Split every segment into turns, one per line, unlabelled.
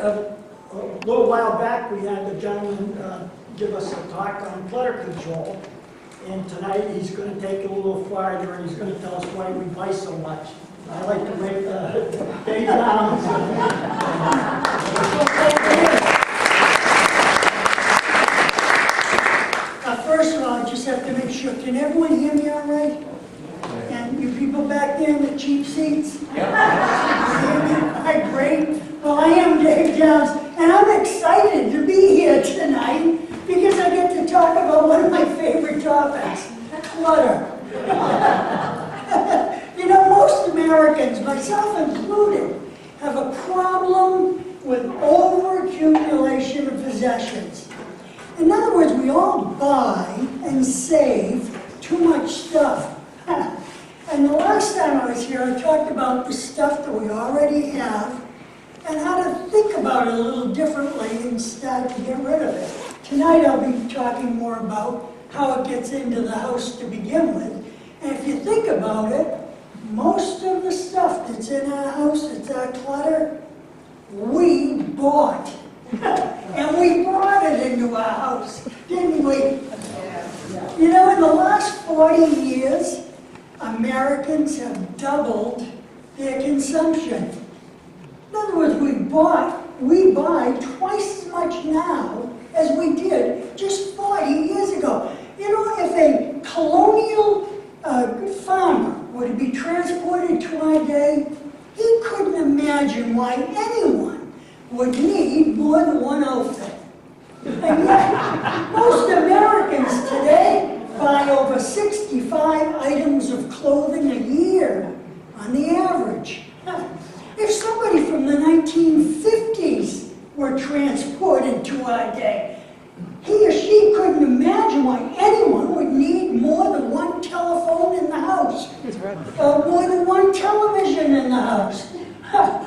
a little while back, we had a gentleman give us a talk on clutter control. And tonight, he's going to take it a little farther, and he's going to tell us why we buy so much. I like to break the day down. First of all, I just have to make sure, can everyone hear me all right? And you people back there in the cheap seats? Hi, great. Well, I am Dave Jones, and I'm excited to be here tonight because I get to talk about one of my favorite topics, clutter. You know, most Americans, myself included, have a problem with overaccumulation of possessions. In other words, we all buy and save too much stuff. And the last time I was here, I talked about the stuff that we already have and how to think about it a little differently and start to get rid of it. Tonight I'll be talking more about how it gets into the house to begin with. And if you think about it, most of the stuff that's in our house, that's our clutter, we bought. And we brought it into our house, didn't we? Yeah. You know, in the last 40 years, Americans have doubled their consumption. In other words, we buy twice as much now as we did just 40 years ago. You know, if a colonial farmer were to be transported to our day, he couldn't imagine why anyone would need more than one outfit. And yet, most Americans today buy over 65 items of clothing a year on the average. If somebody from the 1950s were transported to our day, he or she couldn't imagine why anyone would need more than one telephone in the house, or more than one television in the house,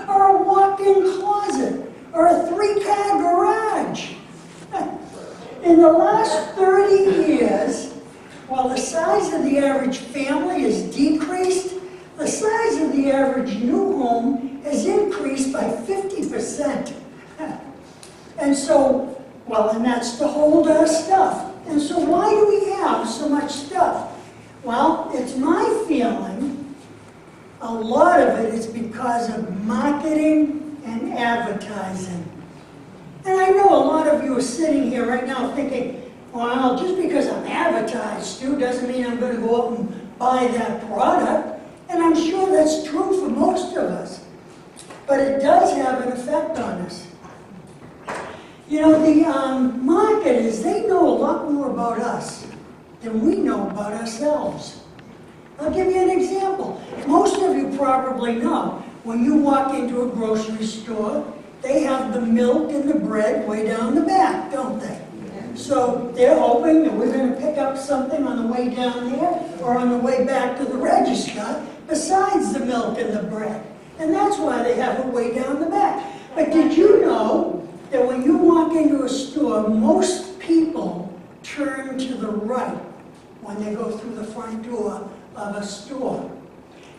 or a walk-in closet, or a 3-car garage. In the last 30 years, while the size of the average family has decreased, the size of the average new home has increased by 50%. And so, well, and that's to hold our stuff. And so why do we have so much stuff? Well, it's my feeling a lot of it is because of marketing and advertising. And I know a lot of you are sitting here right now thinking, well, just because I'm advertised to doesn't mean I'm going to go out and buy that product. And I'm sure that's true for most of us. But it does have an effect on us. You know, the marketers, they know a lot more about us than we know about ourselves. I'll give you an example. Most of you probably know, when you walk into a grocery store, they have the milk and the bread way down the back, don't they? So they're hoping that we're going to pick up something on the way down there or on the way back to the register besides the milk and the bread. And that's why they have it way down the back. But did you know that when you walk into a store, most people turn to the right when they go through the front door of a store?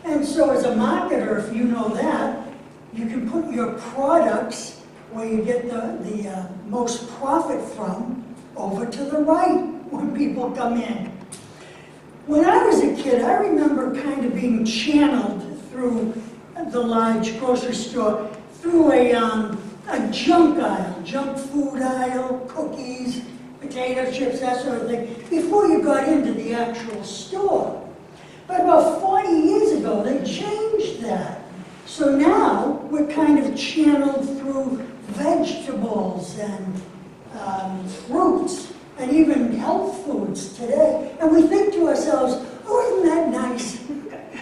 And so as a marketer, if you know that, you can put your products where you get the most profit from over to the right when people come in. When I was a kid, I remember kind of being channeled through the large grocery store, through a junk aisle, junk food aisle, cookies, potato chips, that sort of thing, before you got into the actual store. But about 40 years ago, they changed that. So now we're kind of channeled through vegetables and fruits and even health foods today. And we think to ourselves, oh, isn't that nice?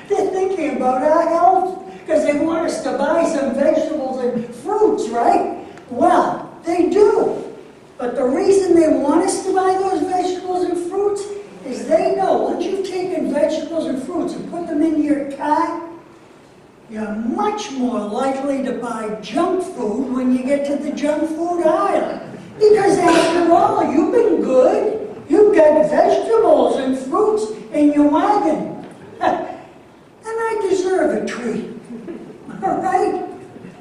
They're thinking about our health because they want us to buy some vegetables and fruits, right? Well, they do. But the reason they want us to buy those vegetables and fruits is they know once you've taken vegetables and fruits and put them in your car, you're much more likely to buy junk food when you get to the junk food aisle. Because after all, you've been good. You've got vegetables and fruits in your wagon. And I deserve a treat. All right?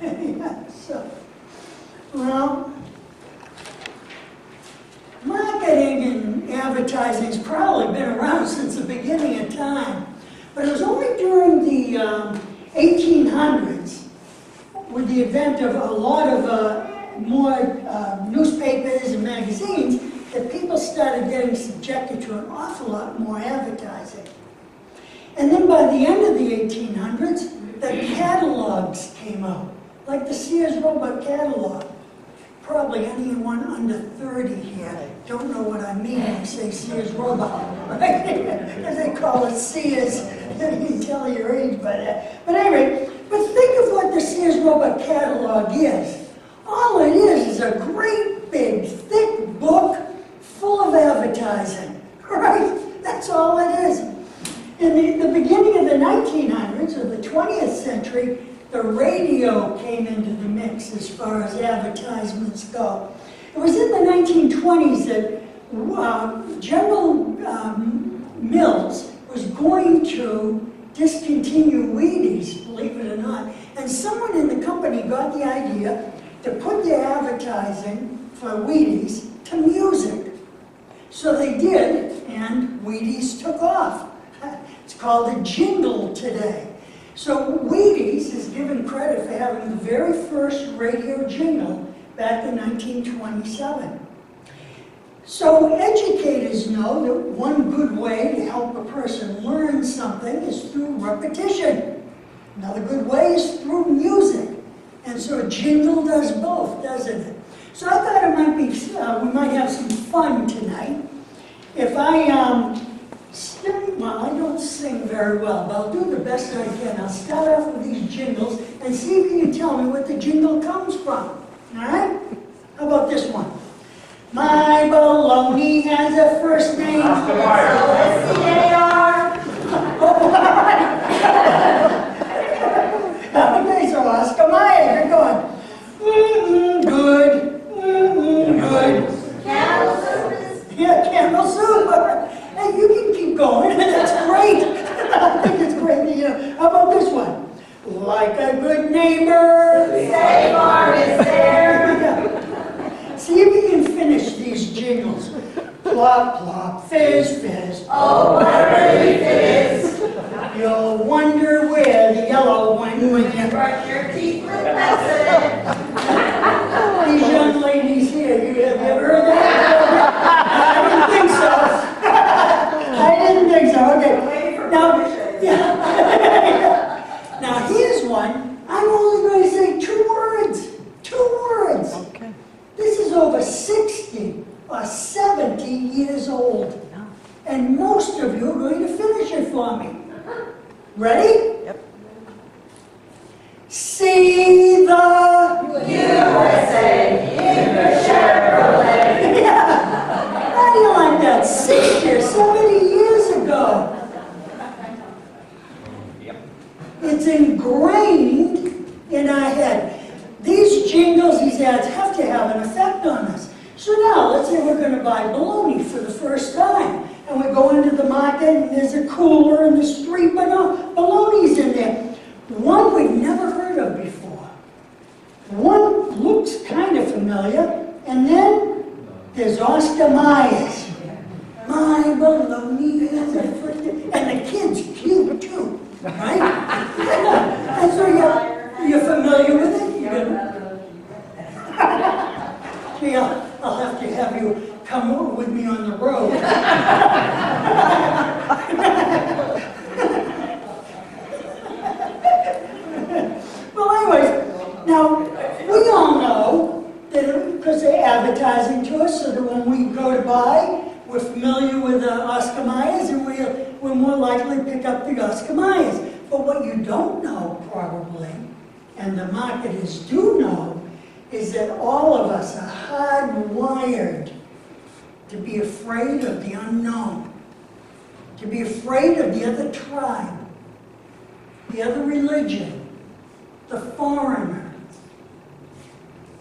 Yeah, so advertising's probably been around since the beginning of time. But it was only during the 1800s, with the advent of a lot of more newspapers and magazines, that people started getting subjected to an awful lot more advertising. And then by the end of the 1800s, the catalogs came out, like the Sears Roebuck catalog. Probably anyone under 30 here don't know what I mean when I say Sears Roebuck, right? As they call it Sears. You can tell your age by that. But anyway, but think of what the Sears Roebuck catalog is. All it is a great big thick book full of advertising, right? That's all it is. In the beginning of the 1900s or the 20th century, the radio came into the mix as far as advertisements go. It was in the 1920s that General Mills was going to discontinue Wheaties, believe it or not. And someone in the company got the idea to put their advertising for Wheaties to music. So they did, and Wheaties took off. It's called a jingle today. So Wheaties is given credit for having the very first radio jingle back in 1927. So educators know that one good way to help a person learn something is through repetition. Another good way is through music. And so a jingle does both, doesn't it? So I thought it might be, we might have some fun tonight. If I well, I don't sing very well, but I'll do the best I can. I'll start off with these jingles and see if you can tell me what the jingle comes from. All right? How about this one? My baloney has a first name. S-C-A-R. Okay, so Oscar Mayer, you're going. Good. Good. Camel soup. Yeah, camel soup. Hey, you can keep going. That's great. I think it's great. You know. How about this one? Like a good neighbor. State Farm is there. Yeah. See if you can finish these jingles. Plop, plop, fizz, fizz. Oh, what a relief it is. You'll wonder where the yellow went when you brush your teeth with Pepsodent. These young ladies here, have you ever heard that? I didn't think so. I didn't think so. Okay. Now, yeah. Now here's one. I'm only going to say 2 words. 2 words. Okay. This is over 60 or 70 years old. And most of you are going to finish it for me. Ready? Yep. See the USA in the Chevrolet. Yeah. How do you like that? 60 or 70 years ago. Yep. It's ingrained in our head. These jingles, these ads have to have an effect on us. So now, let's say we're going to buy bologna for the first time. And we go into the market and there's a cooler in the street, but no, bologna's in there. One we've never heard of before. One looks kind of familiar. And then there's Oscar Myers. My bologna is a first. And the kid's cute too, right? And so you're familiar with it? Yeah, I'll have to have you come with me on the road. Well, anyways, now, we all know that because they're advertising to us, so that when we go to buy, we're familiar with Oscar Myers, and we're more likely to pick up the Oscar Myers. But what you don't know, probably, and the marketers do know, is that all of us are hardwired to be afraid of the unknown, to be afraid of the other tribe, the other religion, the foreigner.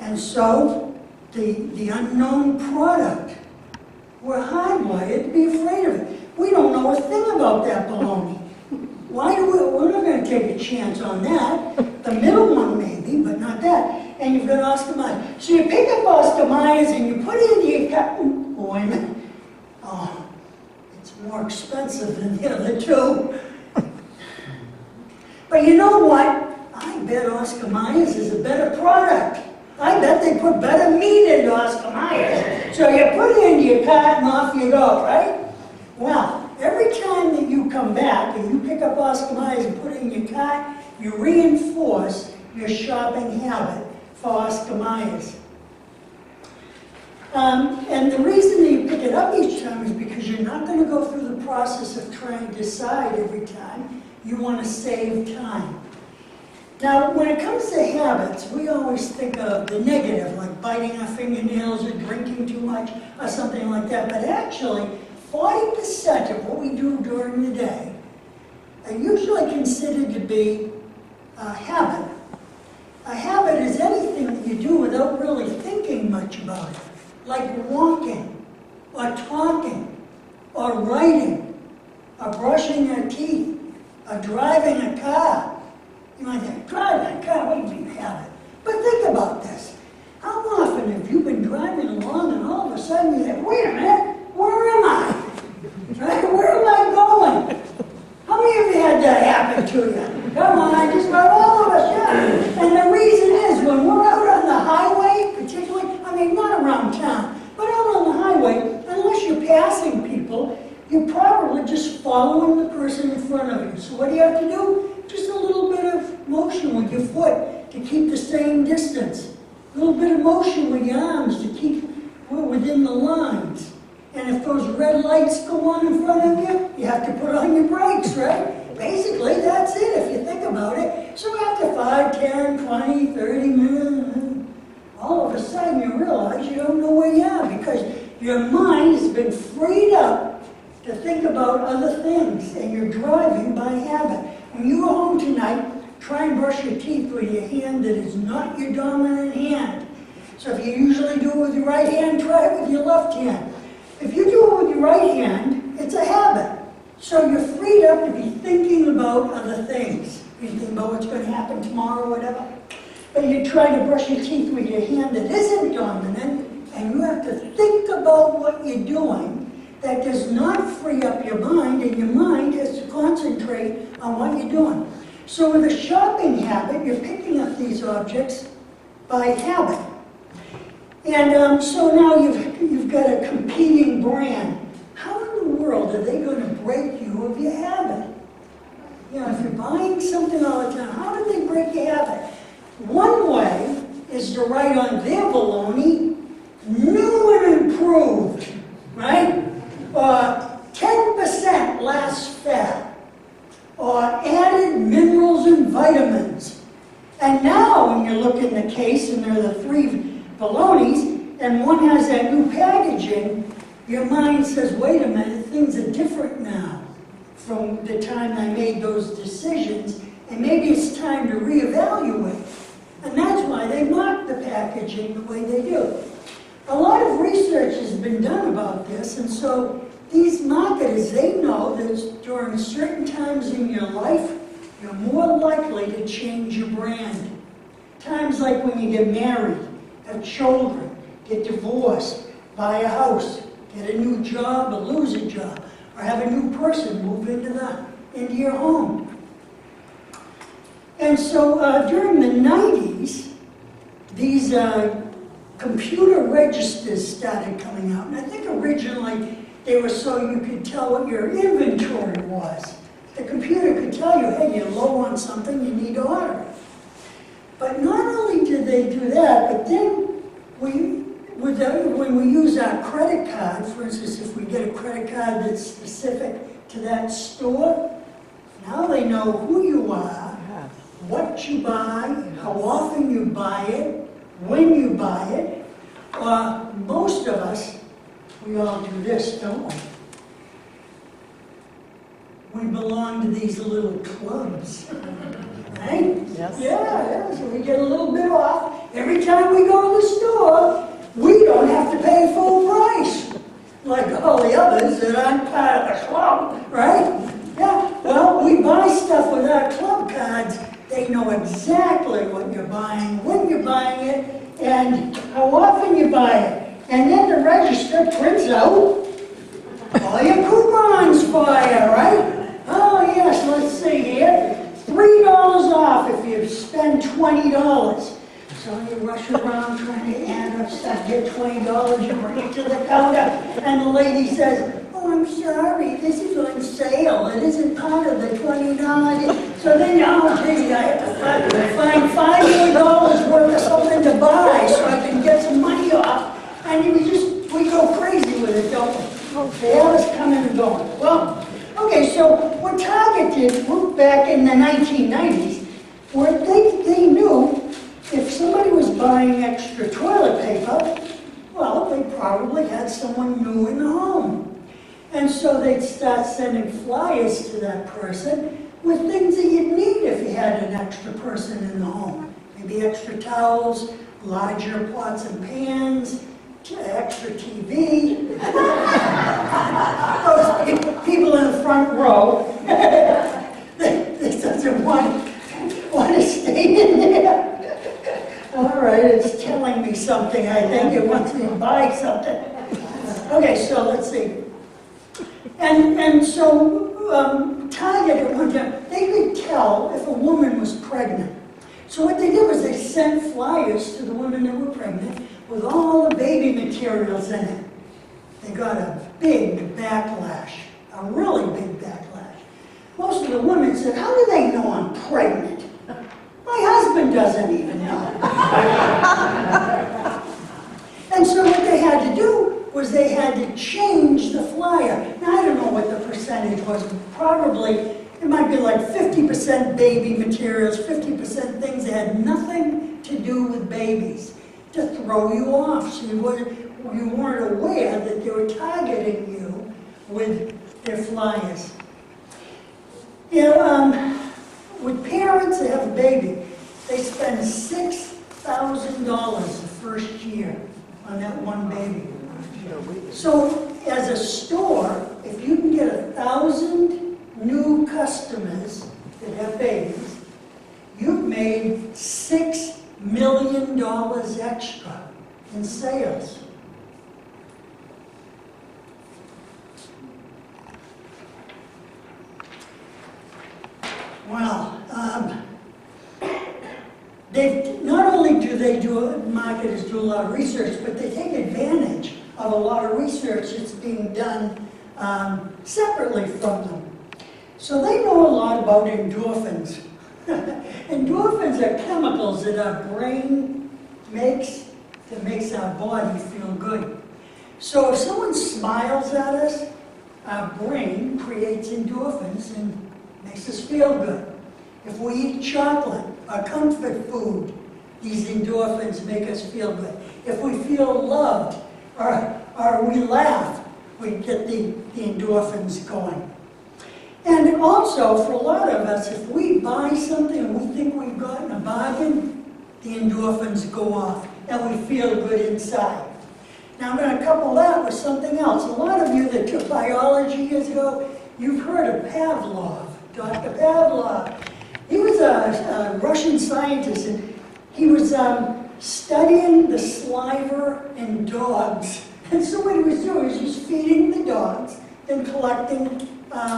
And so, the unknown product, we're hardwired to be afraid of it. We don't know a thing about that bologna. Why do we're not going to take a chance on that. The middle one maybe, but not that. And you've got Oscar Myers. So you pick up Oscar Myers and you put it into your cup. Oh, wait a minute. Oh, more expensive than the other two. But you know what? I bet Oscar Mayer is a better product. I bet they put better meat into Oscar Mayer. So you put it into your cart and off you go, right? Well, every time that you come back and you pick up Oscar Mayer and put it in your cart, you reinforce your shopping habit for Oscar Mayer. And the reason that you pick it up each time is because you're not going to go through the process of trying to decide every time. You want to save time. Now, when it comes to habits, we always think of the negative, like biting our fingernails or drinking too much or something like that. But actually, 40% of what we do during the day are usually considered to be a habit. A habit is anything that you do without really thinking much about it, like walking, or talking, or writing, or brushing your teeth, or driving a car. You might think, driving a car, what do you mean habit? But think about this. How often have you been driving along and all of a sudden you think, wait a minute, where am I? Right? Where am I going? How many of you had that happen to you? Come on, just about all of us, yeah. And the reason is, when we're out on the highway, particularly, I mean, not around town, but out on the highway, unless you're passing people, you're probably just following the person in front of you. So what do you have to do? Just a little bit of motion with your foot to keep the same distance. A little bit of motion with your arms to keep within the lines. And if those red lights go on in front of you, you have to put on your brakes, right? Basically, that's it if you think about it. So after 5, 10, 20, 30 minutes, all of a sudden you realize you don't know where you are because your mind has been freed up to think about other things, and you're driving by habit. When you go home tonight, try and brush your teeth with your hand that is not your dominant hand. So if you usually do it with your right hand, try it with your left hand. If you do it with your right hand, it's a habit. So you're freed up to be thinking about other things. You think about what's going to happen tomorrow or whatever. But you try to brush your teeth with your hand that isn't dominant, and you have to think about what you're doing. That does not free up your mind, and your mind has to concentrate on what you're doing. So with a shopping habit, you're picking up these objects by habit. And so now you've got a competing brand. How in the world are they going to break you of your habit? You know, if you're buying something all the time, how do they break your habit? One way is to write on their baloney, new and improved, right? Or 10% less fat, or added minerals and vitamins. And now when you look in the case and there are the 3 balonies, and one has that new packaging, your mind says, wait a minute, things are different now from the time I made those decisions, and maybe it's time to reevaluate. And that's why they mark the packaging the way they do. A lot of research has been done about this, and so these marketers, they know that during certain times in your life, you're more likely to change your brand. Times like when you get married, have children, get divorced, buy a house, get a new job or lose a job, or have a new person move into your home. And so during the 90s, these computer registers started coming out. And I think originally they were so you could tell what your inventory was. The computer could tell you, hey, you're low on something, you need to order it. But not only did they do that, but then when we use our credit card, for instance, if we get a credit card that's specific to that store, now they know who you are, what you buy, how often you buy it, when you buy it. Most of us, we all do this, don't we? We belong to these little clubs, right?
Yes.
Yeah, so we get a little bit off. Every time we go to the store, we don't have to pay full price, like all the others that aren't part of the club, right? Yeah, well, we buy stuff with our club cards. They know exactly what you're buying, when you're buying it, and how often you buy it. And then the register prints out all your coupons for you, right? Oh, yes, let's see here. $3 off if you spend $20. So you rush around trying to add up stuff, get $20, you bring it to the counter, and the lady says, oh, I'm sorry, this is on sale. It isn't part of the $20. So then, oh, gee, I have to find $5 more worth of something to buy so I can get some money off. And we go crazy with it, don't we? They have us coming and going. Well, okay, so what Target did back in the 1990s, where they knew if somebody was buying extra toilet paper, well, they probably had someone new in the home. And so they'd start sending flyers to that person with things that you'd need if you had an extra person in the home. Maybe extra towels, larger pots and pans, extra TV. Those people in the front row, they doesn't want to stay in there. All right, it's telling me something, I think. It wants me to buy something. Okay, so let's see. And so Target at one time, they could tell if a woman was pregnant. So what they did was they sent flyers to the women that were pregnant with all the baby materials in it. They got a big backlash, a really big backlash. Most of the women said, how do they know I'm pregnant? My husband doesn't even know. And so what they had to do was they had to change the flyer. Now, I don't know what the percentage was. Probably, it might be like 50% baby materials, 50% things that had nothing to do with babies, to throw you off so you weren't aware that they were targeting you with their flyers. You know, with parents that have a baby, they spend $6,000 the first year on that one baby. So as a store, if you can get 1,000 new customers that have babies, you've made $6 million extra in sales. Well, not only do marketers do a lot of research, but they take advantage of a lot of research that's being done separately from them. So they know a lot about endorphins. Endorphins are chemicals that our brain makes that makes our body feel good. So if someone smiles at us, our brain creates endorphins and makes us feel good. If we eat chocolate or comfort food, these endorphins make us feel good. If we feel loved or we laugh, we get the endorphins going. And also, for a lot of us, if we buy something and we think we've gotten a bargain, the endorphins go off and we feel good inside. Now I'm going to couple that with something else. A lot of you that took biology years ago, you've heard of Pavlov, Dr. Pavlov. He was a Russian scientist, and he was studying the saliva in dogs. And so what he was doing was just feeding the dogs and collecting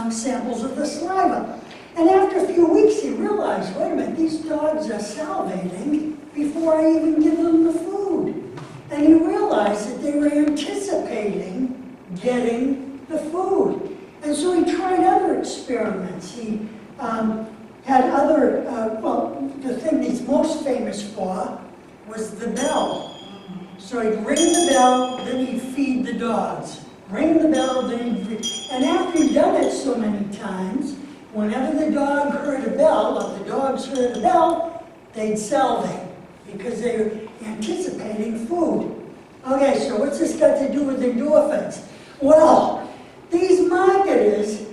samples of the saliva. And after a few weeks, he realized, wait a minute, these dogs are salivating before I even give them the food. And he realized that they were anticipating getting the food. And so he tried other experiments. He had other, well, the thing he's most famous for was the bell. So he'd ring the bell, then he'd feed the dogs. Ring the bell, then he'd feed. And after he'd done it so many times, whenever the dog heard a bell, or the dogs heard a bell, they'd salivate because they were anticipating food. Okay, so what's this got to do with endorphins? Well, these marketers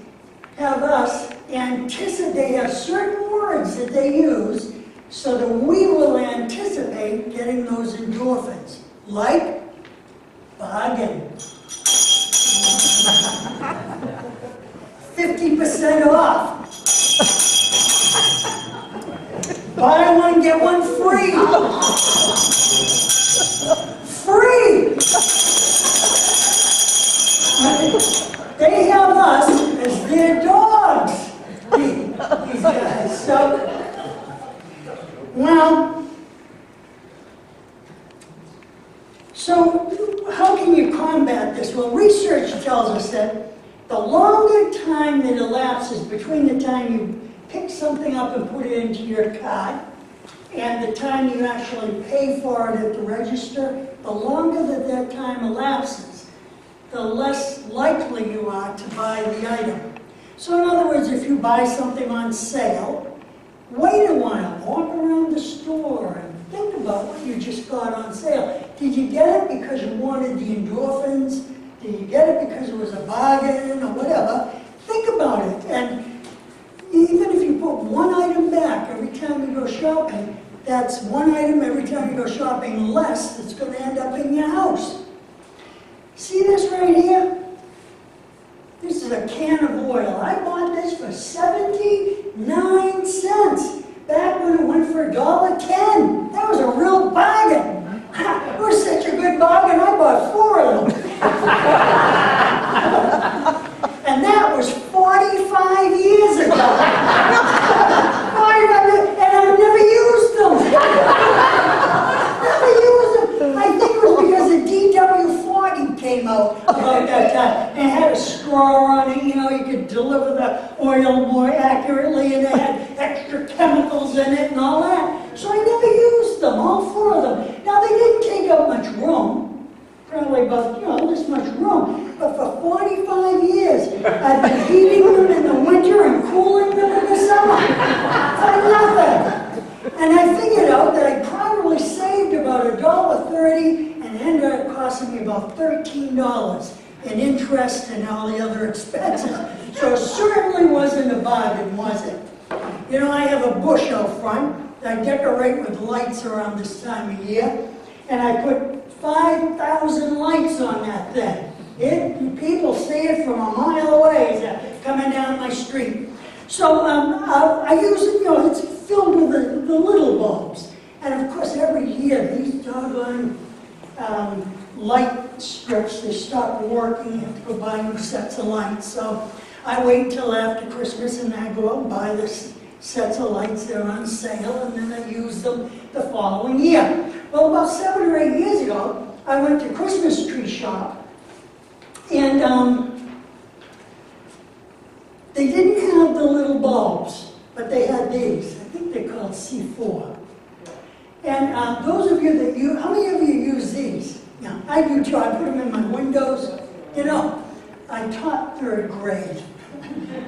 have us anticipate, have certain words that they use so that we will anticipate getting those endorphins, like bargain. 50% off. Buy one, get one free. Free! They have us as their dogs, these guys. So, well, so how can you combat this? Well, research tells us that the longer time that elapses between the time you pick something up and put it into your cart and the time you actually pay for it at the register, the longer that time elapses, the less likely you are to buy the item. So in other words, if you buy something on sale, wait a while, walk around the store and think about what you just got on sale. Did you get it because you wanted the endorphins? Did you get it because it was a bargain or whatever? Think about it. And even if you put one item back every time you go shopping, that's one item every time you go shopping less that's going to end up in your house. See this right here? This is a can of oil. I bought this for 79 cents back when it went for $1.10. That was a real bargain. It was such a good bargain, I bought 4 of them. And that was 45 years ago. 45 years, and I've never used them. Never used them. I think it was because the DW40 came out about that time. And it had a straw on it, you know, you could deliver the oil more accurately, and it had extra chemicals in it and all that. So I never used them, all 4 of them. Now, they didn't take up much room, probably about, you know, this much room. But for 45 years, I've been heating them in the winter and cooling them in the summer. For nothing. And I figured out that I probably saved about $1.30, and it ended up costing me about $13 in interest and all the other expenses. So it certainly wasn't a bargain, was it? You know, I have a bush out front that I decorate with lights around this time of year, and I put 5,000 lights on that thing. People see it from a mile away as they're coming down my street. So I use it, you know, it's filled with the little bulbs. And of course, every year, these doggone light strips, they stop working. You have to go buy new sets of lights. So I wait until after Christmas and I go out and buy this sets of lights. They're on sale, and then I use them the following year. Well, about 7 or 8 years ago, I went to Christmas tree shop. And they didn't have the little bulbs, but they had these. I think they're called C4. And those of you that use, how many of you use these? Yeah, I do too. I put them in my windows. You know, I taught 3rd grade.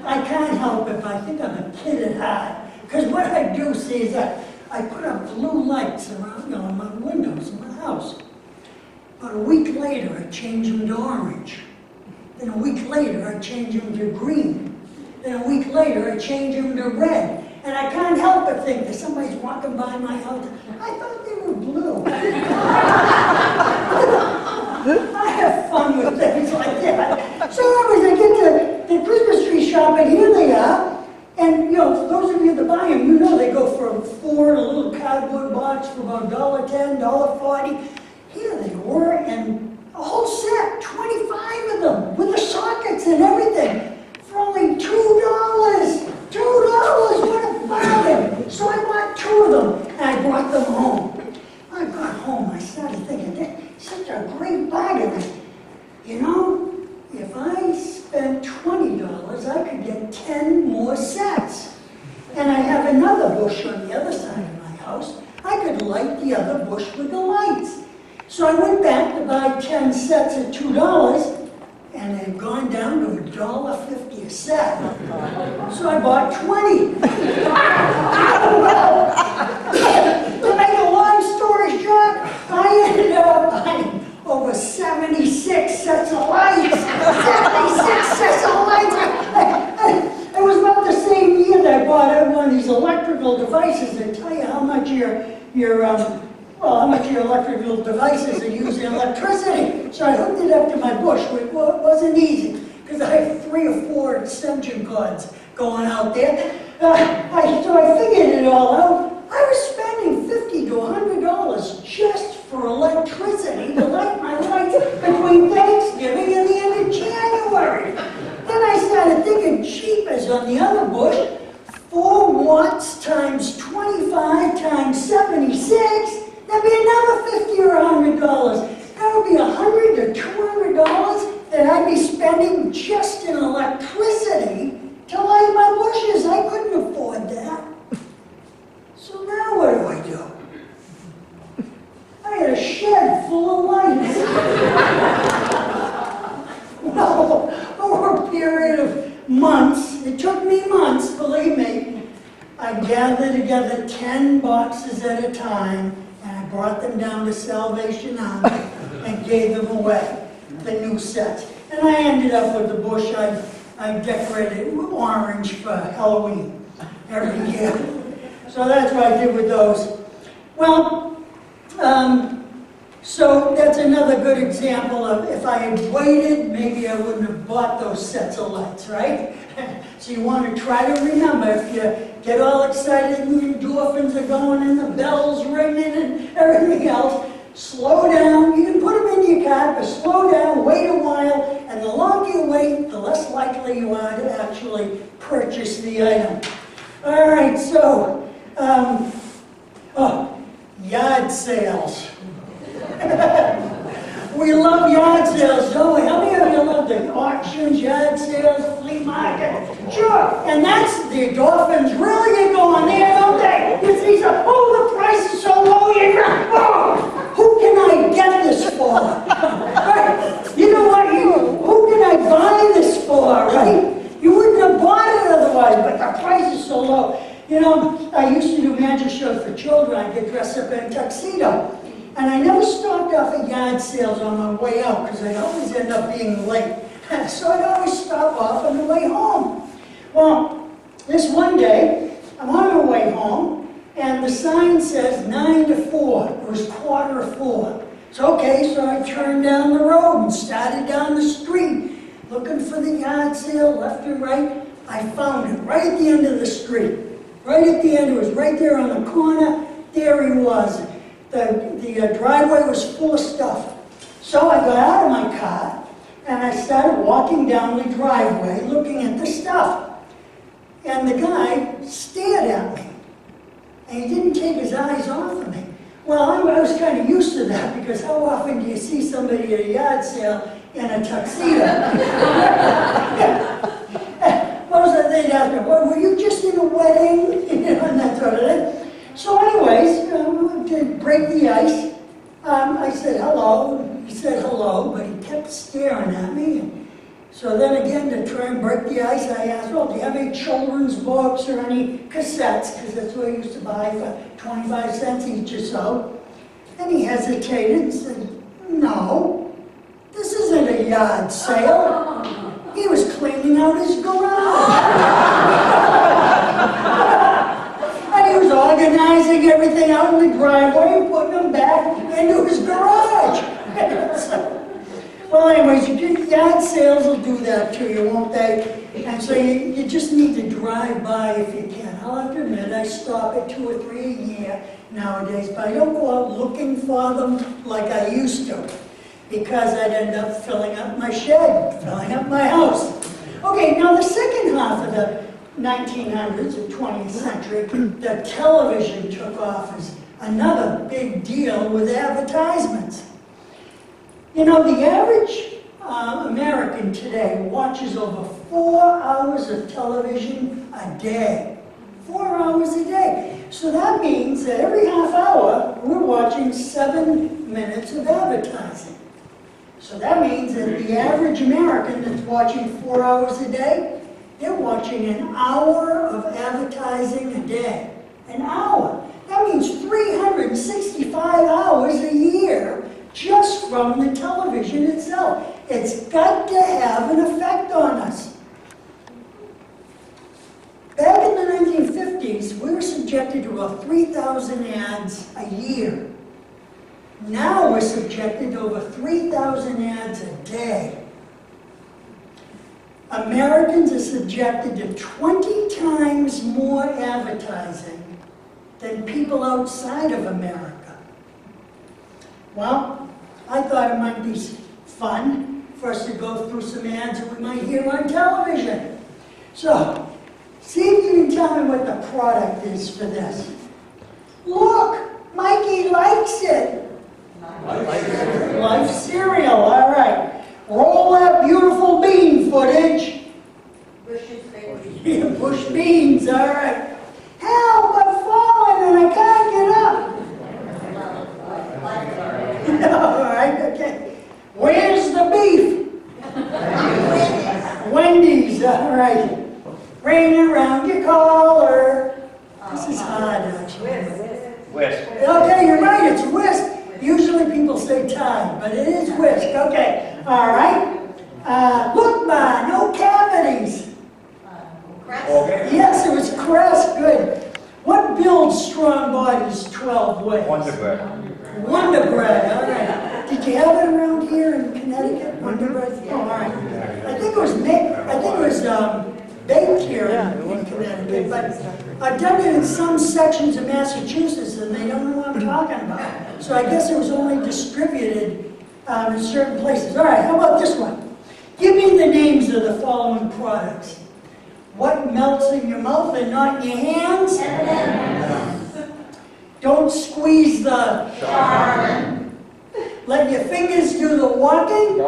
I can't help it, but I think I'm a kid at heart. Because what I do see is that I put up blue lights around, you know, in my windows in my house. About a week later, I change them to orange. Then a week later, I change them to green. Then a week later, I change them to red. And I can't help but think that somebody's walking by my house. I thought they were blue. I have fun with things like that. So anyways, I get to the Christmas tree shop, and here they are. And, you know, for those of you that buy them, you know they go from $4 in a little cardboard box for about $1.10, $1.40. Here they were, and a whole set, 25 of them, with the sockets and everything, for only $2. $2, what a bargain. So I bought 2 of them, and I brought them home. When I got home, I started thinking, that's such a great bargain. You know, if I spent $20, I could get 10 more sets. And I have another bush on the other side of my house. I could light the other bush with the lights. So I went back to buy 10 sets at $2, and they'd gone down to $1.50 a set. So I bought 20. To make a long story short, I ended up buying over 76 sets of lights. 76 sets of lights. It was about the same year that I bought one of these electrical devices that tell you how much how much your electrical devices are using electricity. So I hooked it up to my bush. It wasn't easy, because I have 3 or 4 extension cords going out there. So I figured it all out. I was spending $50 to $100 just for electricity to light my lights between Thanksgiving and the end of January. Then I started started thinking, jeepers, on the other bush, 4 watts times 25 times 76, that'd be another $50 or $100. That would be $100 to $200 that I'd be spending just in electricity to light my bushes. I couldn't afford that. So now what do? I had a shed full of lights. Well, over a period of months, it took me months, believe me, I gathered together 10 boxes at a time, and I brought them down to Salvation Army and gave them away, the new sets. And I ended up with the bush I decorated orange for Halloween every year. So that's what I did with those. Well, so that's another good example of if I had waited, maybe I wouldn't have bought those sets of lights, right? So you want to try to remember, if you get all excited and the endorphins are going and the bells ringing and everything else, slow down. You can put them in your car, but slow down, wait a while, and the longer you wait, the less likely you are to actually purchase the item. All right, so, yard sales. We love yard sales, don't we? How many of you love the auctions, yard sales, flea market? Sure, and that's the endorphins really get going there, don't they? It's these, oh, the price is so low, oh, who can I get this for? Right? You know what, who can I buy this for, right? You wouldn't have bought it otherwise, but the price is so low. You know, I used to do magic shows for children. I'd get dressed up in a tuxedo. And I never stopped off at yard sales on my way out because I'd always end up being late. So I'd always stop off on the way home. Well, this one day, I'm on my way home, and the sign says 9 to 4. It was 3:45. So okay, so I turned down the road and started down the street, looking for the yard sale, left and right. I found it right at the end of the street. Right at the end, it was right there on the corner. There he was. The driveway was full of stuff. So I got out of my car, and I started walking down the driveway looking at the stuff. And the guy stared at me, and he didn't take his eyes off of me. Well, I was kind of used to that, because how often do you see somebody at a yard sale in a tuxedo? Most of the things ask me, well, were you just in a wedding? And that sort of thing. So anyways, to break the ice, I said hello. He said hello, but he kept staring at me. So then again, to try and break the ice, I asked, well, do you have any children's books or any cassettes? Because that's what I used to buy for 25 cents each or so. And he hesitated and said, no, this isn't a yard sale. He was cleaning out his garage. And he was organizing everything out in the driveway and putting them back into his garage. Well, anyways, yard sales will do that to you, won't they? And so you just need to drive by if you can. I'll have to admit, I stop at 2 or 3 a year nowadays, but I don't go out looking for them like I used to, because I'd end up filling up my shed, filling up my house. Okay, now the second half of the 1900s or 20th century, the television took off as another big deal with advertisements. You know, the average American today watches over 4 hours of television a day. 4 hours a day. So that means that every half hour, we're watching 7 minutes of advertising. So that means that the average American that's watching 4 hours a day, they're watching an hour of advertising a day. An hour. That means 365 hours a year just from the television itself. It's got to have an effect on us. Back in the 1950s, we were subjected to about 3,000 ads a year. Now we're subjected to over 3,000 ads a day. Americans are subjected to 20 times more advertising than people outside of America. Well, I thought it might be fun for us to go through some ads that we might hear on television. So, see if you can tell me what the product is for this. Look, Mikey likes it. Life cereal, all right. Roll that beautiful bean footage. Yeah, bush beans, all right. Help, I'm falling and I can't get up. All right, okay. Where's the beef? Wendy's, all right. Rain around your collar. This is hard, actually.
Whisk.
Okay, you're right, it's whisk. Usually people say Tide, but it is whisk. Okay, all right. Look, Ma, no cavities.
Okay.
Yes, it was Crest, good. What builds strong bodies 12 ways?
Wonder Bread.
Wonder Bread, all right. Did you have it around here in Connecticut? Wonder Bread? Oh, all right. I think it was baked here in Connecticut, but I've done it in some sections of Massachusetts and they don't know what I'm talking about. So I guess it was only distributed in certain places. All right, how about this one? Give me the names of the following products. What melts in your mouth and not in your hands? Don't squeeze the Charmin. Let your fingers do the walking?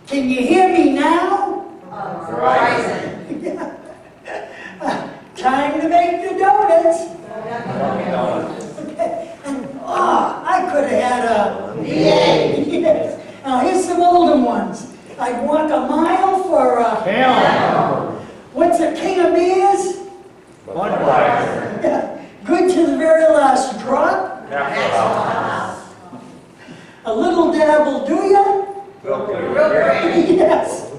Can you hear me now?
Verizon.
Time to make the donuts. Okay. And I could have had a yes. Now here's some older ones. I'd walk a mile for a What's a king of beers?
Budweiser.
Good to the very last drop. A little dabble, do ya? Yes.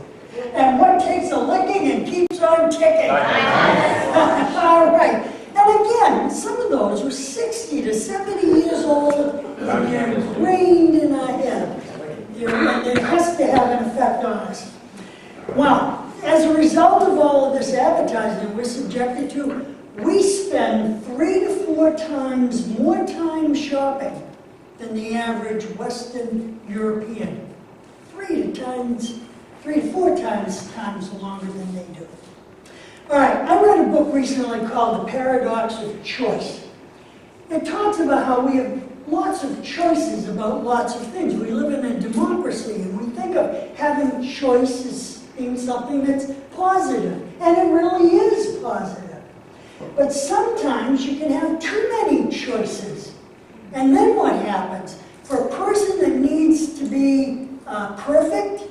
And what takes a licking and keeps on ticking? All right. And again, some of those were 60 to 70 years old, and they're ingrained in our head. And it has to have an effect on us. Well, as a result of all of this advertising we're subjected to, we spend 3 to 4 times more time shopping than the average Western European. 3 to 4 times longer than they do. All right, I read a book recently called The Paradox of Choice. It talks about how we have lots of choices about lots of things. We live in a democracy and we think of having choice as being something that's positive, and it really is positive. But sometimes you can have too many choices. And then what happens? For a person that needs to be perfect,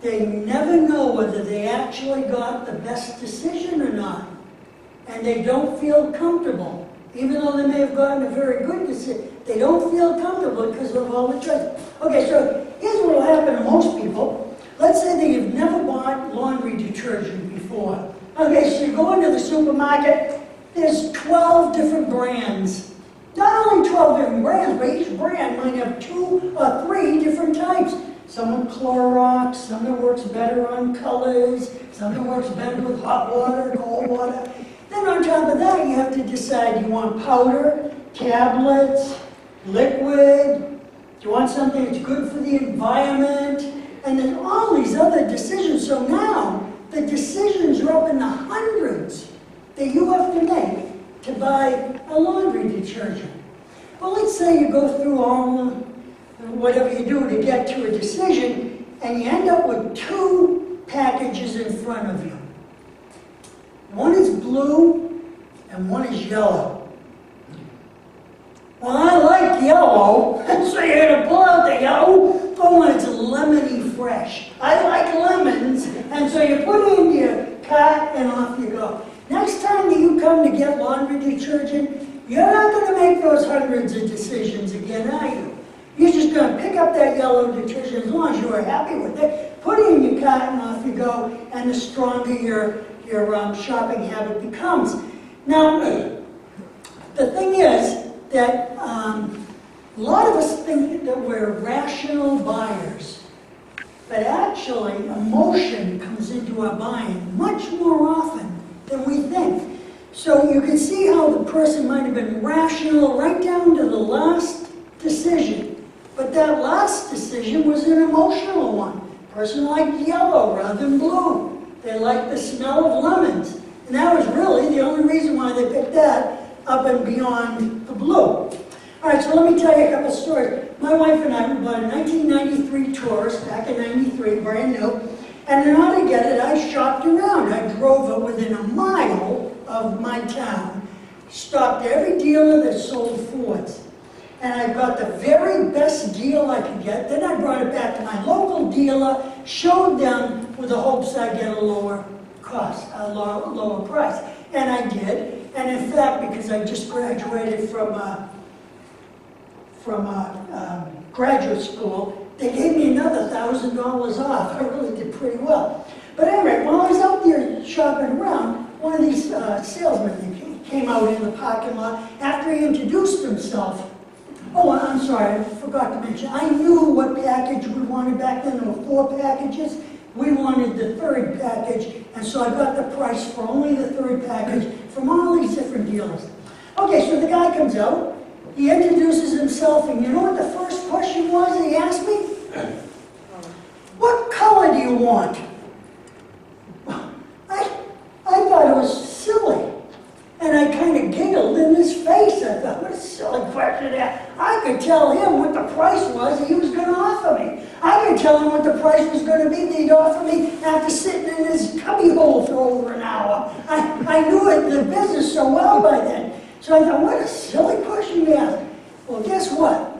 they never know whether they actually got the best decision or not. And they don't feel comfortable. Even though they may have gotten a very good decision, they don't feel comfortable because of all the choices. Okay, so here's what will happen to most people. Let's say that you've never bought laundry detergent before. Okay, so you go into the supermarket, there's 12 different brands. Not only 12 different brands, but each brand might have 2 or 3 different types. Some with Clorox, some that works better on colors, some that works better with hot water, cold water. Then on top of that, you have to decide, you want powder, tablets, liquid, do you want something that's good for the environment, and then all these other decisions. So now, the decisions are up in the hundreds that you have to make to buy a laundry detergent. Well, let's say you go through all whatever you do to get to a decision, and you end up with 2 packages in front of you. One is blue, and one is yellow. Well, I like yellow, so you're going to pull out the yellow. Oh, it's lemony fresh. I like lemons, and so you put it in your cart, and off you go. Next time that you come to get laundry detergent, you're not going to make those hundreds of decisions again, are you? You're just going to pick up that yellow detergent as long as you are happy with it, put it in your cart, and off you go, and the stronger your shopping habit becomes. Now, the thing is that a lot of us think that we're rational buyers, but actually emotion comes into our buying much more often than we think. So you can see how the person might have been rational right down to the last decision, but that last decision was an emotional one. Person liked yellow rather than blue. They liked the smell of lemons. And that was really the only reason why they picked that up and beyond the blue. All right, so let me tell you a couple stories. My wife and I, we bought a 1993 Taurus back in '93, brand new. And in order to get it, I shopped around. I drove it within a mile of my town. Stopped every dealer that sold Fords. And I got the very best deal I could get. Then I brought it back to my local dealer, showed them with the hopes I'd get a lower cost, a lower price. And I did. And in fact, because I just graduated from graduate school, they gave me another $1,000 off. I really did pretty well. But anyway, while I was out there shopping around, one of these salesmen came out in the parking lot after he introduced himself. Oh, I'm sorry, I forgot to mention, I knew what package we wanted back then. There were 4 packages. We wanted the 3rd package, and so I got the price for only the 3rd package from all these different dealers. Okay, so the guy comes out, he introduces himself, and you know what the first question was he asked me? What color do you want? I thought it was silly. And I kind of giggled in his face. I thought, what a silly question there. I could tell him what the price was he was going to offer me. I could tell him what the price was going to be that he'd offer me after sitting in his cubbyhole for over an hour. I knew the business so well by then. So I thought, what a silly question to ask. Well, guess what?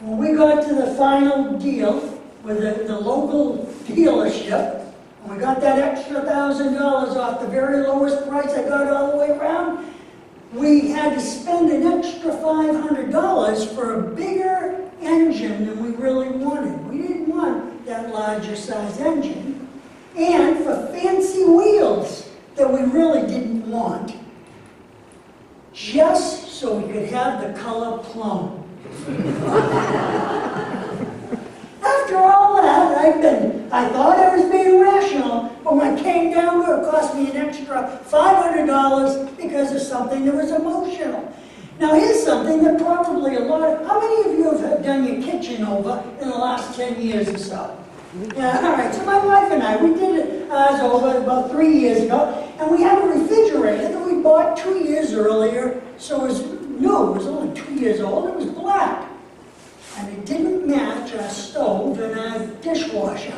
When we got to the final deal with the local dealership, when we got that extra $1,000 off the very lowest price I got all the way around, we had to spend an extra $500 for a bigger engine than we really wanted. We didn't want that larger size engine. And for fancy wheels that we really didn't want, just so we could have the color plum. After all that, I thought I was being rational, but when it came down to it, it cost me an extra $500 because of something that was emotional. Now here's something that probably how many of you have done your kitchen over in the last 10 years or so? Yeah, all right, so my wife and I, we did ours over about 3 years ago, and we have a refrigerator that we bought 2 years earlier, so it was new, it was only 2 years old, it was black. And it didn't match our stove and our dishwasher.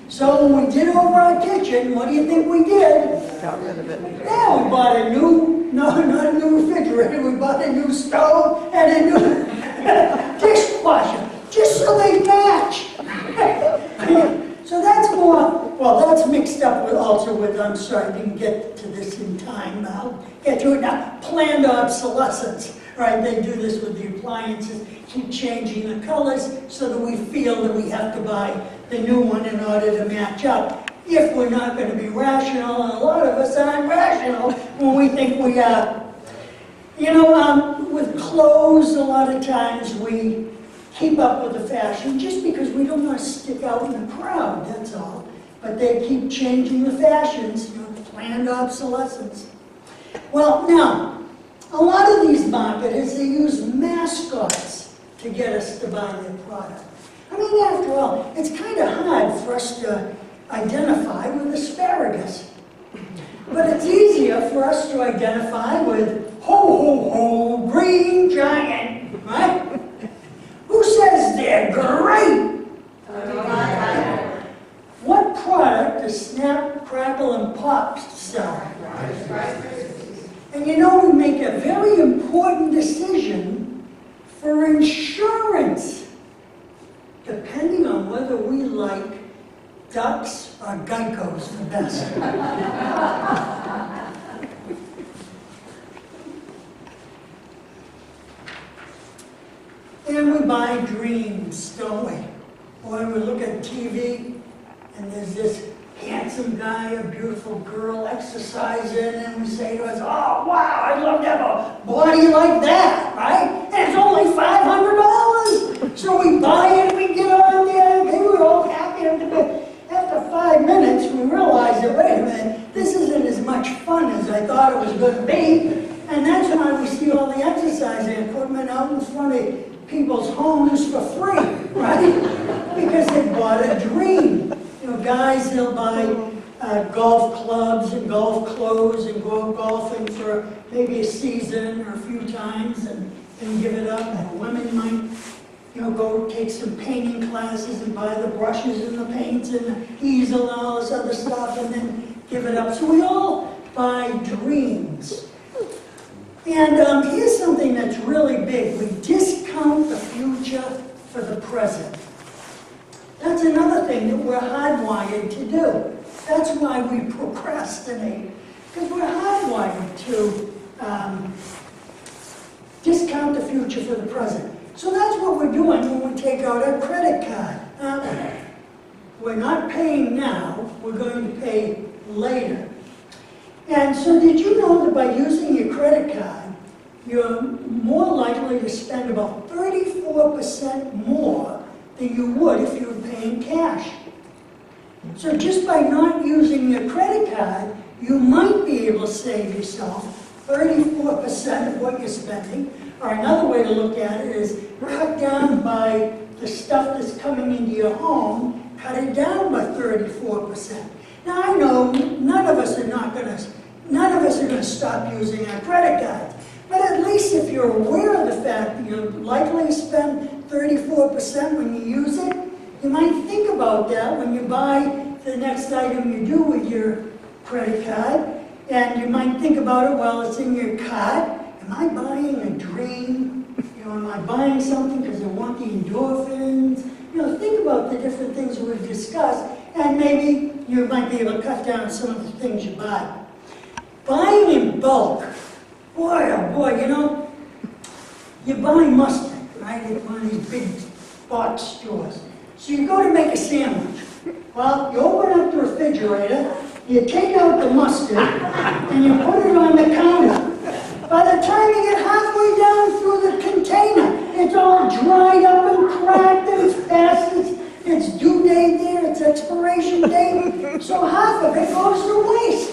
So when we did over our kitchen, what do you think we did?
Got rid of it.
Yeah, we bought a new, not a new refrigerator, we bought a new stove and a new dishwasher, just so they match. So that's more, well, that's mixed up with I'm sorry, I didn't get to this in time. I'll get to it now. Planned obsolescence, right? They do this with the appliances, keep changing the colors so that we feel that we have to buy the new one in order to match up. If we're not going to be rational, and a lot of us aren't rational when we think we are. You know, with clothes, a lot of times we keep up with the fashion just because we don't want to stick out in the crowd, that's all. But they keep changing the fashions, planned obsolescence. Well, now, a lot of these marketers, they use mascots to get us to buy their product. I mean, after all, it's kind of hard for us to identify with asparagus. But it's easier for us to identify with ho, ho, ho, green giant, right? Who says they're great? What product does Snap, Crackle, and Pop sell? And you know, we make a very important decision for insurance, depending on whether we like ducks or Geicos the best. And we buy dreams, don't we? Or we look at TV, and there's this handsome guy, a beautiful girl exercising, and we say to us, oh, wow, I'd love to have a body like that, right? And it's only $500. So we buy it, we get on there, and we're all happy. After 5 minutes, we realize that, wait a minute, this isn't as much fun as I thought it was going to be. And that's why we see all the exercising equipment out in front of people's homes for free, right? about a dream. You know, guys, they'll buy golf clubs and golf clothes and go golfing for maybe a season or a few times and give it up. And women might, you know, go take some painting classes and buy the brushes and the paints and the easel and all this other stuff and then give it up. So we all buy dreams. And here's something that's really big. We discount the future for the present. That's another thing that we're hardwired to do. That's why we procrastinate, because we're hardwired to discount the future for the present. So that's what we're doing when we take out our credit card. We're not paying now, we're going to pay later. And so did you know that by using your credit card, you're more likely to spend about 34% more than you would if you were paying cash? So just by not using your credit card, you might be able to save yourself 34% of what you're spending. Or another way to look at it is cut down by the stuff that's coming into your home, cut it down by 34%. Now I know none of us are going to stop using our credit cards. But at least if you're aware of the fact that you're likely to spend 34% when you use it, you might think about that when you buy the next item you do with your credit card. And you might think about it while it's in your cart. Am I buying a dream? You know, am I buying something because I want the endorphins? You know, think about the different things we've discussed, and maybe you might be able to cut down some of the things you buy. Buying in bulk. Boy, oh boy, you know, you buy mustard, right, at one of these big box stores. So you go to make a sandwich. Well, you open up the refrigerator, you take out the mustard, and you put it on the counter. By the time you get halfway down through the container, it's all dried up and cracked, and it's past its due date there, its expiration date. So half of it goes to waste.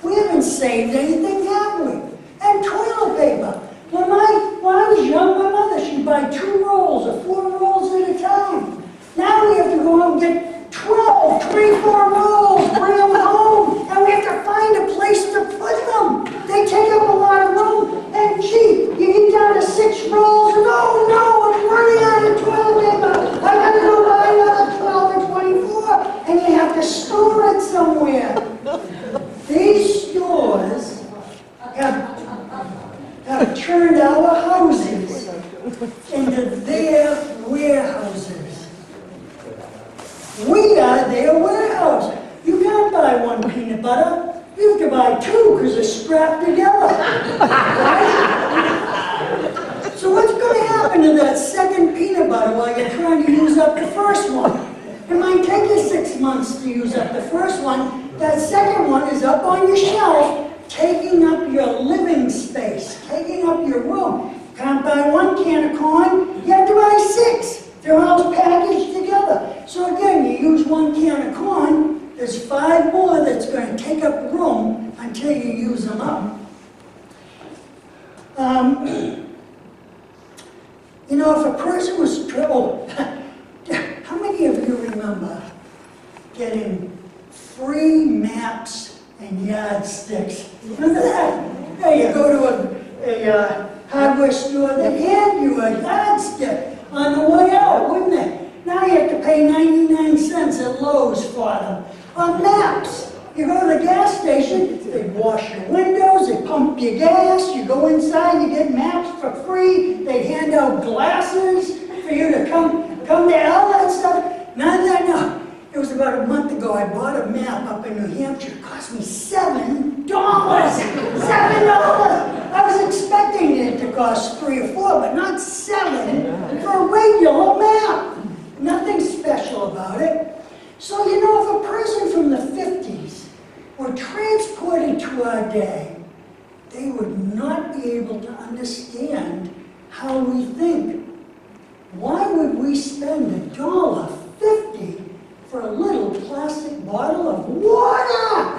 We haven't saved anything, have we? And toilet paper. When I was young, my mother, she'd buy 2 rolls or 4 rolls at a time. Now we have to go out and get 12, 3, 4 rolls, bring them home, and we have to find a place to put them. They take up a lot of room, and gee, you get down to 6 rolls, and oh no, I'm running out of toilet paper. I gotta go buy another 12 or 24, and you have to store it somewhere. These stores have turned our houses into their warehouses. We are their warehouse. You can't buy 1 peanut butter. You have to buy 2 because they're strapped together. Right? So what's going to happen to that second peanut butter while you're trying to use up the first one? It might take you 6 months to use up the first one. That second one is up on your shelf, taking up your living space, taking up your room. You can't buy 1 can of corn, you have to buy 6. They're all packaged together. So again, you use 1 can of corn, there's 5 more that's going to take up room until you use them up. You know, if a person was how many of you remember getting free maps and yardsticks? Remember that? Yeah, you go to a hardware store, they hand you a yardstick on the way out, wouldn't they? Now you have to pay 99 cents at Lowe's for them. On maps, you go to the gas station, they wash your windows, they pump your gas, you go inside, you get maps for free, they hand out glasses for you to come to all that stuff. None of that, no. It was about a month ago, I bought a map up in New Hampshire. It cost me $7. $7! I was expecting it to cost 3 or 4, but not 7 for a regular map. Nothing special about it. So, you know, if a person from the 50s were transported to our day, they would not be able to understand how we think. Why would we spend $1.50 for a little plastic bottle of water?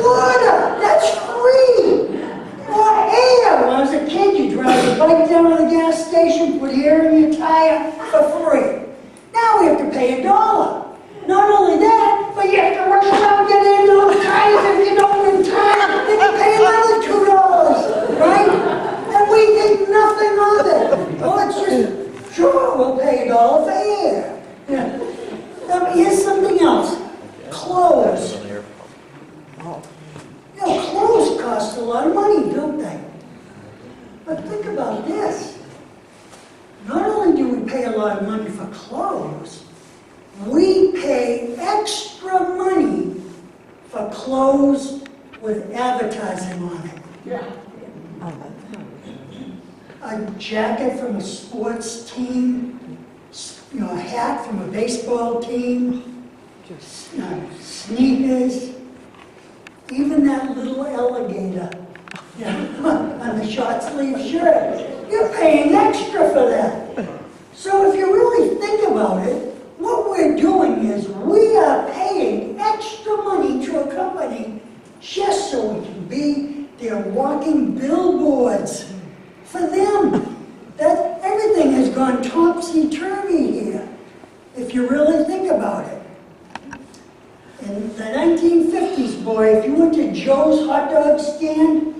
Water! That's free! Or air! When I was a kid, you drive a bike down to the gas station, put air in your tire for free. Now we have to pay $1. Not only that, but you have to rush around and get in those tires. If you don't in time, then you pay another $2, right? And we think nothing of it. Oh, it's just, sure, we'll pay $1 for air. Yeah. Here's something else. Clothes. You know, clothes cost a lot of money, don't they? But think about this. Not only do we pay a lot of money for clothes, we pay extra money for clothes with advertising on it.
Yeah.
A jacket from a sports team, you know, a hat from a baseball team, sneakers, even that little alligator, you know, on the short sleeve shirt. You're paying extra for that. So if you really think about it, what we're doing is we are paying extra money to a company just so we can be their walking billboards for them. That everything has gone topsy-turvy here, if you really think about it. In the 1950s, boy, if you went to Joe's hot dog stand,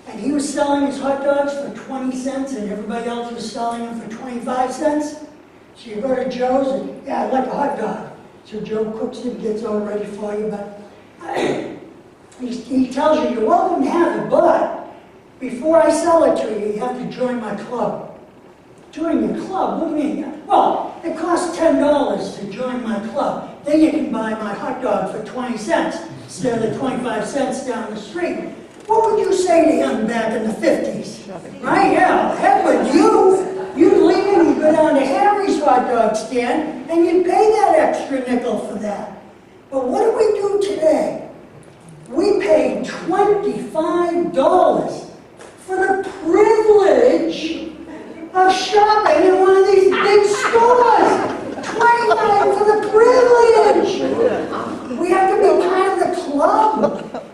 and he was selling his hot dogs for 20 cents, and everybody else was selling them for 25 cents, so you go to Joe's and, yeah, I'd like a hot dog. So Joe cooks it, gets all ready for you, but he tells you, you're welcome to have it, but before I sell it to you, you have to join my club. Join your club? What do you mean? Well, it costs $10 to join my club. Then you can buy my hot dog for 20 cents instead of the 25 cents down the street. What would you say to him back in the 50s? Right? Yeah, heck with you. You'd leave and you'd go down to Harry's hot dog stand and you'd pay that extra nickel for that. But what do we do today? We pay $25 for the privilege of shopping in one of these big stores. $25 for the privilege. We have to be part of the club.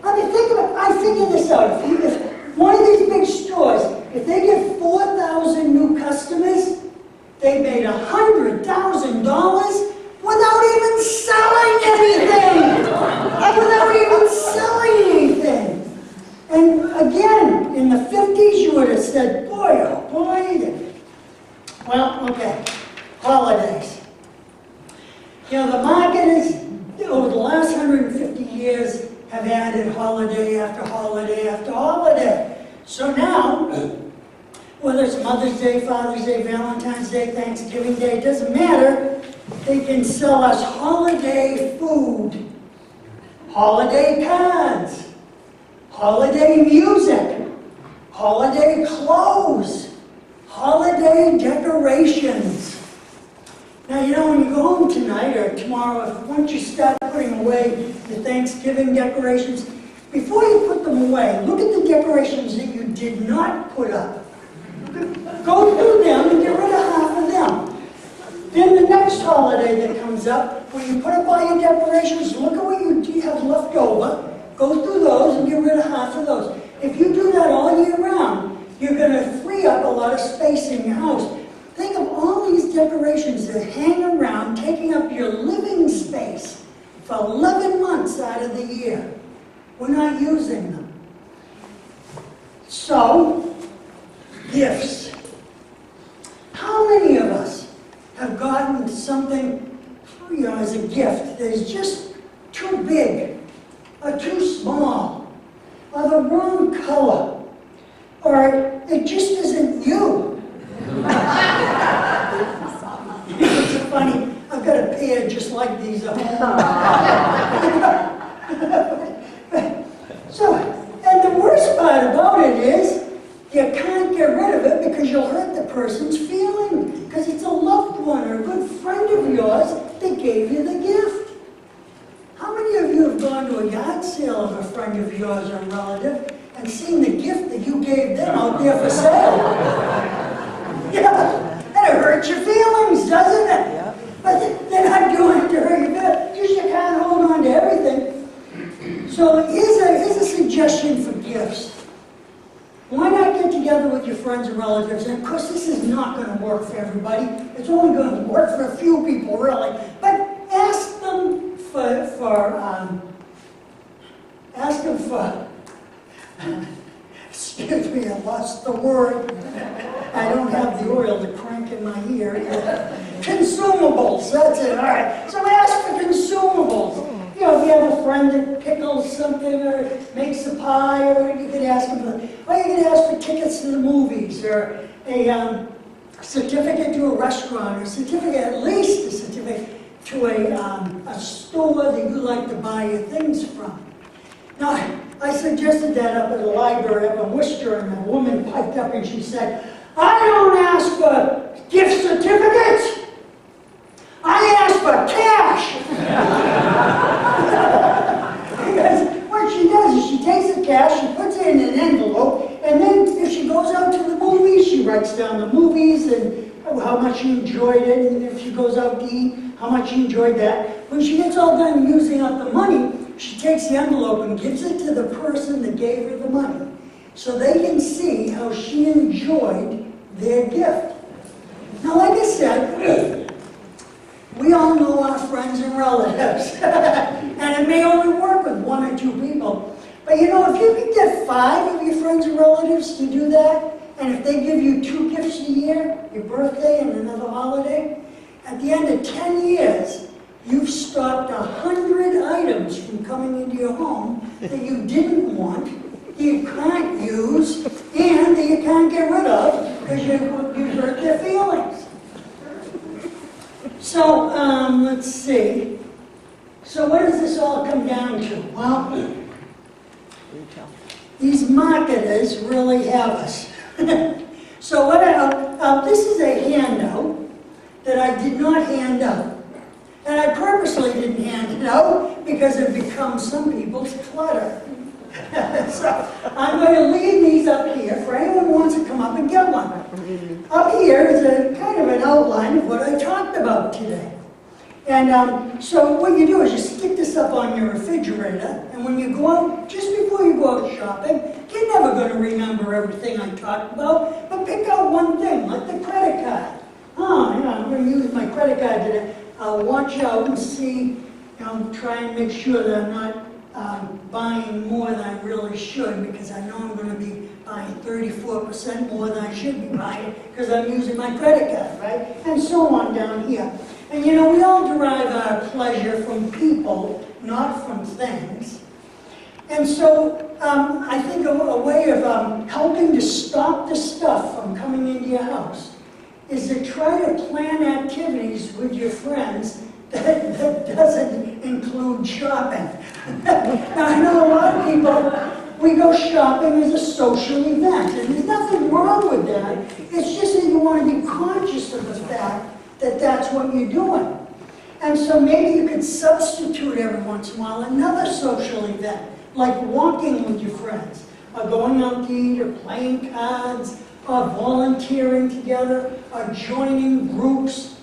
I mean, think about it. I figured this out. If one of these big stores, if they get 4,000 new customers, they made $100,000 without even selling anything. Without even selling anything. And again, in the 50s, you would have said, boy, oh boy. Well, okay, holidays. You know, the marketers, over the last 150 years, have added holiday after holiday after holiday. So now, whether it's Mother's Day, Father's Day, Valentine's Day, Thanksgiving Day, it doesn't matter, they can sell us holiday food, holiday cards, holiday music, holiday clothes, holiday decorations. Now, you know, when you go home tonight or tomorrow, once you start putting away the Thanksgiving decorations, before you put them away, look at the decorations that you did not put up. Go through them and get rid of half of them. Then the next holiday that comes up, when you put up all your decorations, look at what you have left over, go through those and get rid of half of those. If you do that all year round, you're going to free up a lot of space in your house. Think of all these decorations that hang around, taking up your living space for 11 months out of the year. We're not using them. So, gifts. How many of us have gotten something, you know, as a gift that is just too big, or too small, or the wrong color, or it just isn't you? It's funny, I've got a pair just like these at home. So, and the worst part about it is, you can't get rid of it because you'll hurt the person's feeling, because it's a loved one or a good friend of yours that gave you the gift. How many of you have gone to a yard sale of a friend of yours or a relative and seen the gift that you gave them out there for sale? Yeah, and it hurts your feelings, doesn't it? Yeah. But they're not doing it to hurt your feelings. You just can't hold on to everything. So here's a suggestion for gifts. Why not get together with your friends and relatives? And of course, this is not going to work for everybody. It's only going to work for a few people, really. But excuse me, I lost the word. I don't have the oil to crank in my ear. Consumables, that's it, all right. So ask for consumables. You know, if you have a friend that pickles something or makes a pie, or you could ask them for, or you could ask for tickets to the movies, or a certificate to a restaurant, or a certificate, at least a certificate to a store that you like to buy your things from. Now, I suggested that up at the library up in Worcester, and a woman piped up and she said, I don't ask for gift certificates, I ask for cash. Because what she does is she takes the cash, she puts it in an envelope, and then if she goes out to the movies, she writes down the movies and how much she enjoyed it, and if she goes out to eat, how much she enjoyed that. When she gets all done using up the money, she takes the envelope and gives it to the person that gave her the money, so they can see how she enjoyed their gift. Now, like I said, we all know our friends and relatives, and it may only work with one or two people. But you know, if you could get 5 of your friends and relatives to do that, and if they give you 2 gifts a year, your birthday and another holiday, at the end of 10 years, you've stopped 100 items from coming into your home that you didn't want, you can't use, and that you can't get rid of because you hurt their feelings. So, let's see. So what does this all come down to? Well, these marketers really have us. So this is a handout that I did not hand out. And I purposely didn't hand it out because it becomes some people's clutter. So I'm going to leave these up here for anyone who wants to come up and get one. Up here is a kind of an outline of what I talked about today. And so what you do is you stick this up on your refrigerator, and when you go out, just before you go out shopping, you're never going to remember everything I talked about, but pick out one thing, like the credit card. Oh, yeah, I'm going to use my credit card today. I'll watch out and see, try and make sure that I'm not buying more than I really should, because I know I'm going to be buying 34% more than I should be buying because I'm using my credit card, right? And so on down here. And we all derive our pleasure from people, not from things. And so I think a way of helping to stop the stuff from coming into your house is to try to plan activities with your friends that doesn't include shopping. Now, I know a lot of people, we go shopping as a social event, and there's nothing wrong with that. It's just that you want to be conscious of the fact that that's what you're doing. And so maybe you could substitute every once in a while another social event, like walking with your friends, or going out to eat, or playing cards, or volunteering together, or joining groups.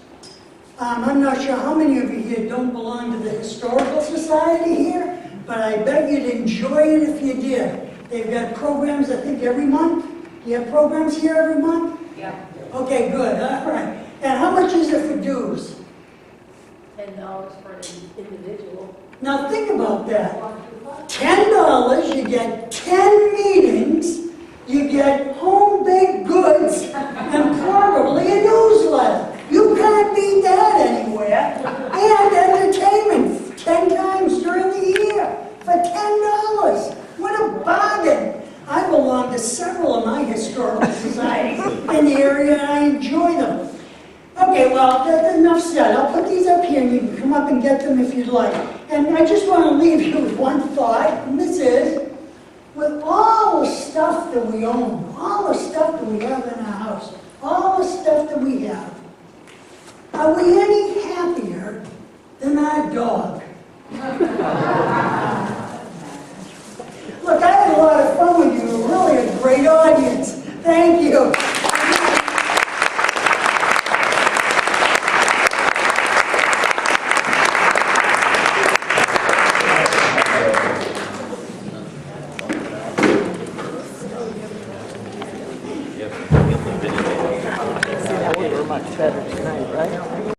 I'm not sure how many of you here don't belong to the Historical Society here, but I bet you'd enjoy it if you did. They've got programs, I think, every month. Do you have programs here every month?
Yeah.
Okay, good, all right. And how much is it for dues?
$10 for an individual.
Now think about that. $10, you get 10 meetings, you get home-baked goods, and probably a newsletter. You can't beat that anywhere. And entertainment 10 times during the year for $10. What a bargain. I belong to several of my historical societies in the area, and I enjoy them. Okay, well, that's enough said. I'll put these up here, and you can come up and get them if you'd like. And I just want to leave you with one thought, and this is, with all the stuff that we own, all the stuff that we have in our house, all the stuff that we have, are we any happier than our dog? Look, I had a lot of fun with you. Really a great audience. Thank you.